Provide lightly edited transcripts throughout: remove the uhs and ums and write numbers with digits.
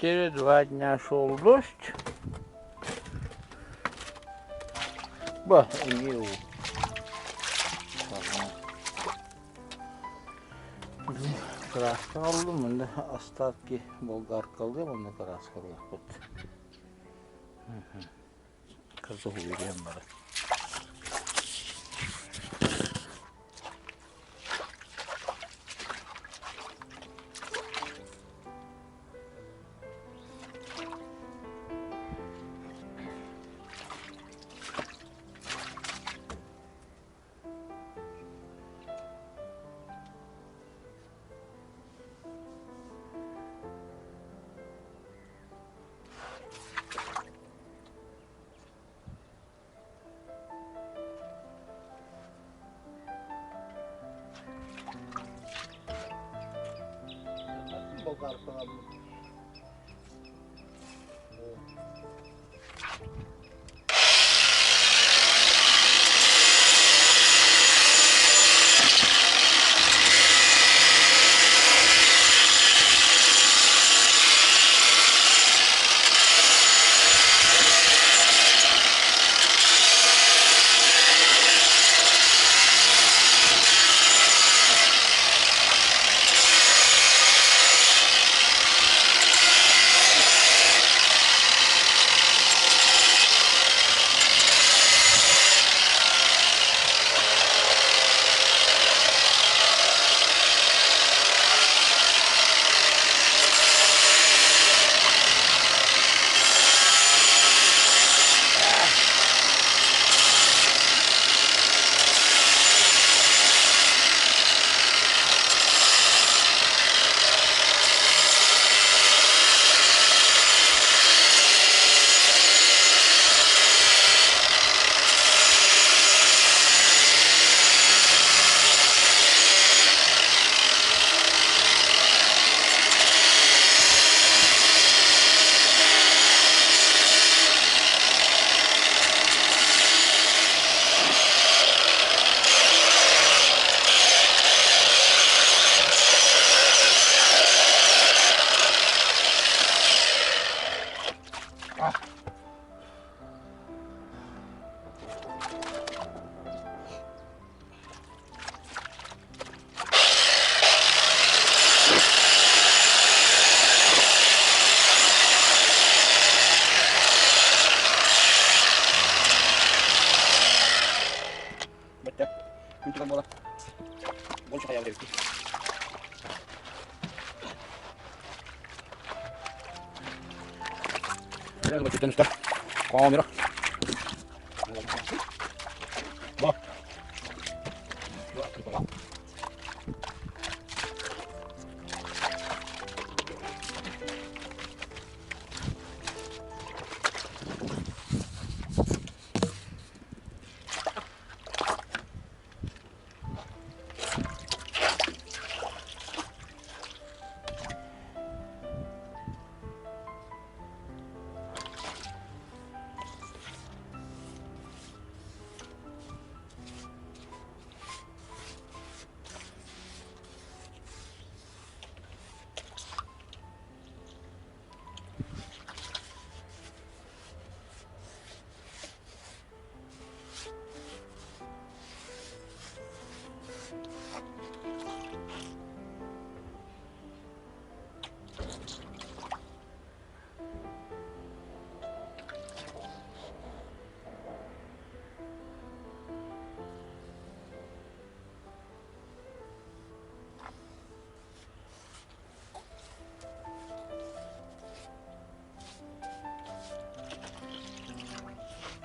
Через 2 дня шел дождь. Имел краска aldım. Şimdi остатки болгаркалды. Onu краска yapıp. Kızı huyuyorum bana. Болгаркаларды. Pintukan bola. Bola kayak gitu. Ya, betul sudah. Kamera. Bah. Dua bola.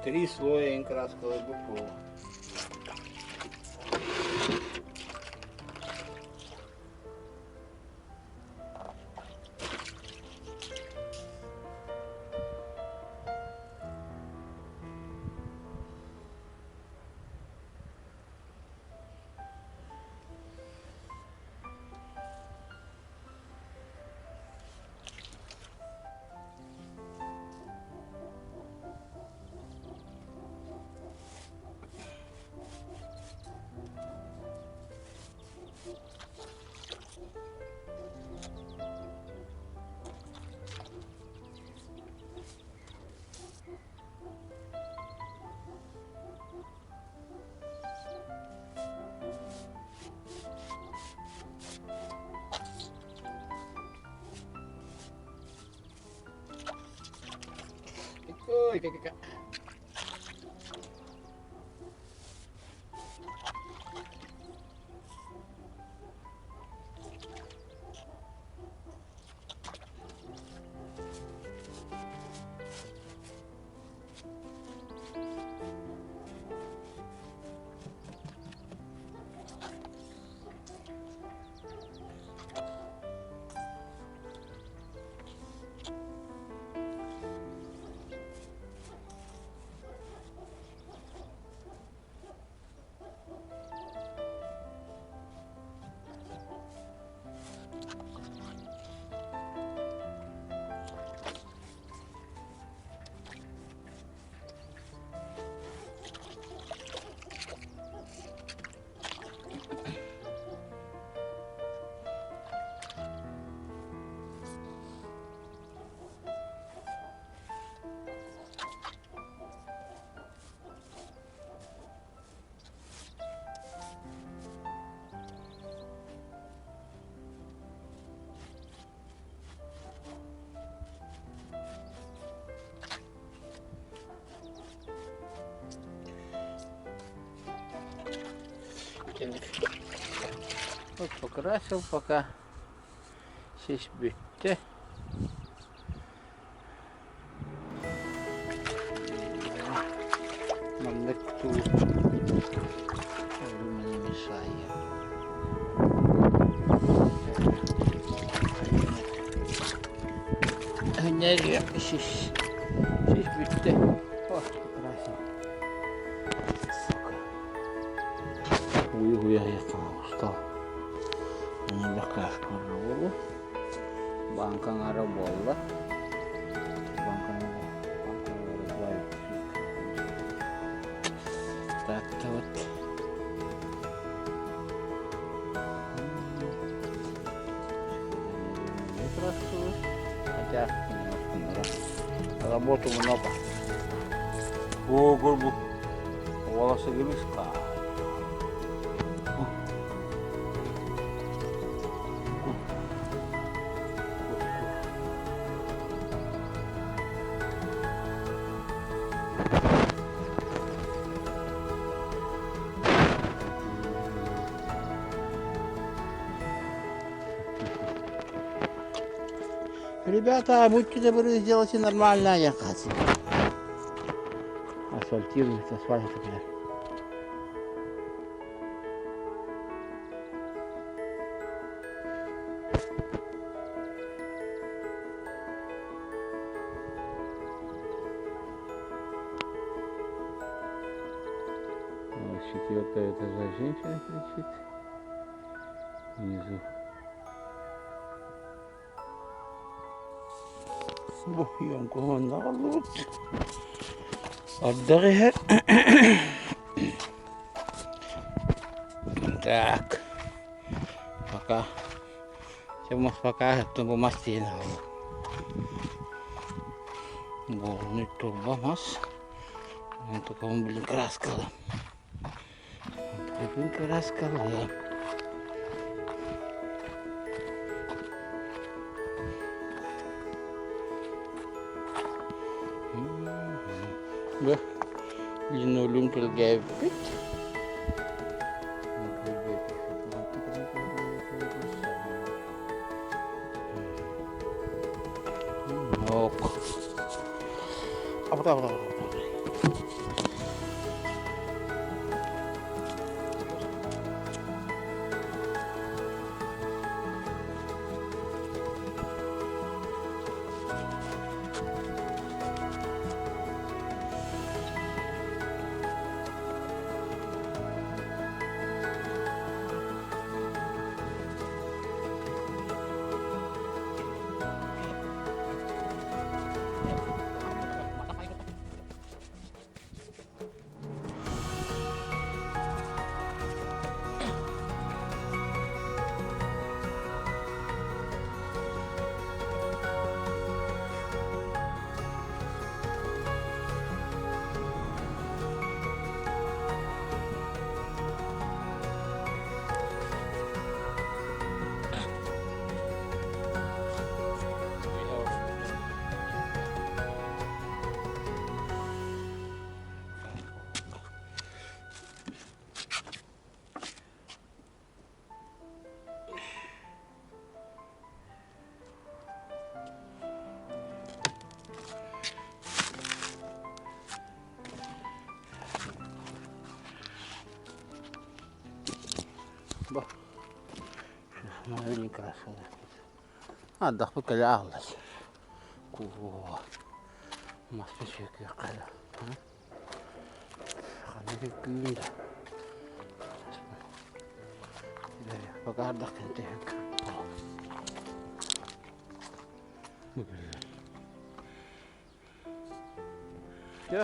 Три слоя красковой буквы. Uy, kaka. Вот покрасил, пока здесь битте. Мандакту. Не мешает. Гнери, здесь битте. О, покрасил. Ой, я устал. Ini bekas dulu. Bangka ngarabola. Bangka ngarabola. Tak tahu. Terus aja работу много. О, горбу. Волосы грызка. Ребята, будьте добры, сделайте нормальное качество. Асфальтируйте, асфальт теперь. С 4-го этажа женщина кричит. Внизу. Бухьонку вон нагадывает. Отдыхает. Так. Пока. Сейчас пока тубу мастина. Голный туба мас. Он только он, блин, краскала. Блин, краскала. Да, линолеум предлагает. Ок. Apa. Ada apa kali Allah? Ku mas pesyukur kala. Kami kunda. Ya, pagada kente. Ya.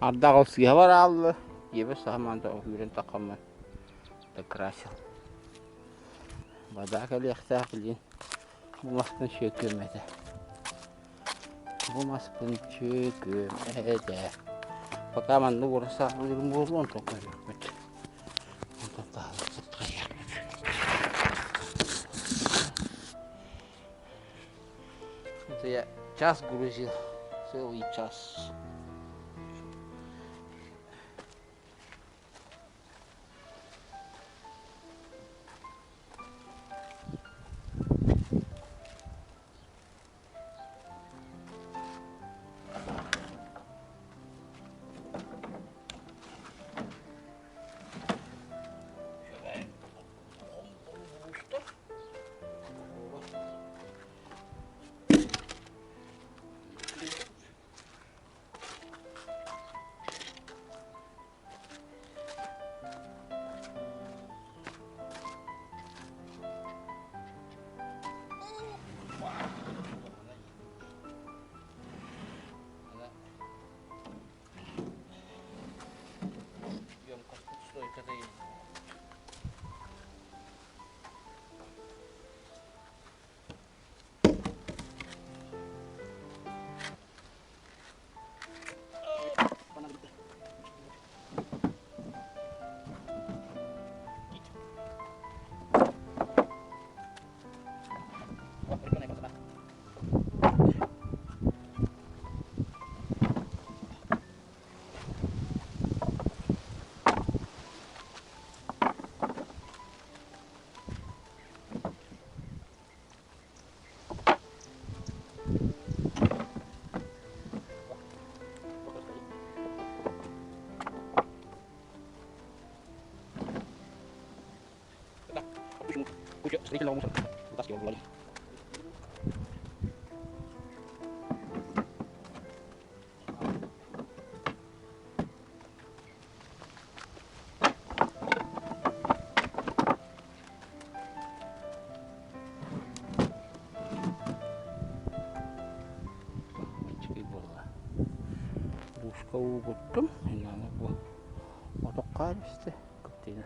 Ada kau siapa Allah? Ya bersama anda orang takaman. Terkerasa. Badak kali akhtarlin. Bu mas pesyukur mata. Bu mas pesyukur mata. Pakaman nur sa nur untuk kali. Untuk tahu supaya. Itu ya cas guruji. Sewi cas. Kucuk sedikit lagi musuh. Lepas dia lagi. Busca o botão e não vou. Autocar este. Cortina.